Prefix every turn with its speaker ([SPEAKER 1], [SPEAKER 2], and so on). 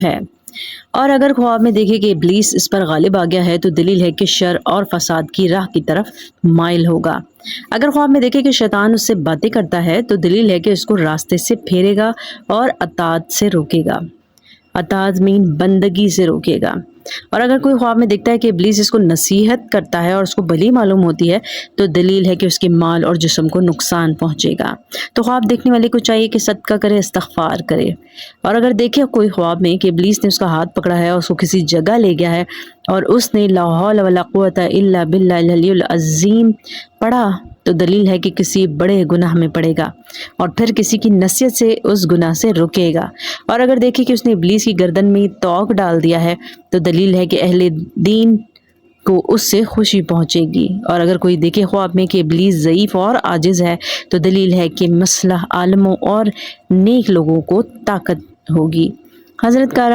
[SPEAKER 1] ہے۔ اور اگر خواب میں دیکھے کہ ابلیس اس پر غالب آ گیا ہے تو دلیل ہے کہ شر اور فساد کی راہ کی طرف مائل ہوگا۔ اگر خواب میں دیکھے کہ شیطان اس سے باتیں کرتا ہے تو دلیل ہے کہ اس کو راستے سے پھیرے گا اور اطاعت سے روکے گا۔ اطاعت مین بندگی سے روکے گا۔ اور اگر کوئی خواب میں دیکھتا ہے کہ ابلیس اس کو نصیحت کرتا ہے اور اس کو بھلی معلوم ہوتی ہے تو دلیل ہے کہ اس کے مال اور جسم کو نقصان پہنچے گا۔ تو خواب دیکھنے والے کو چاہیے کہ صدقہ کرے، استغفار کرے۔ اور اگر دیکھے کوئی خواب میں کہ ابلیس نے اس کا ہاتھ پکڑا ہے اور اس کو کسی جگہ لے گیا ہے اور اس نے لا حول ولا قوت الا باللہ العلی العظیم پڑھا تو دلیل ہے کہ کسی بڑے گناہ میں پڑے گا اور پھر کسی کی نصیحت سے اس گناہ سے رکے گا۔ اور اگر دیکھے کہ اس نے ابلیس کی گردن میں توق ڈال دیا ہے تو دلیل ہے کہ اہل دین کو اس سے خوشی پہنچے گی۔ اور اگر کوئی دیکھے خواب میں کہ ابلیس ضعیف اور عاجز ہے تو دلیل ہے کہ مسلح عالموں اور نیک لوگوں کو طاقت ہوگی۔ حضرت کا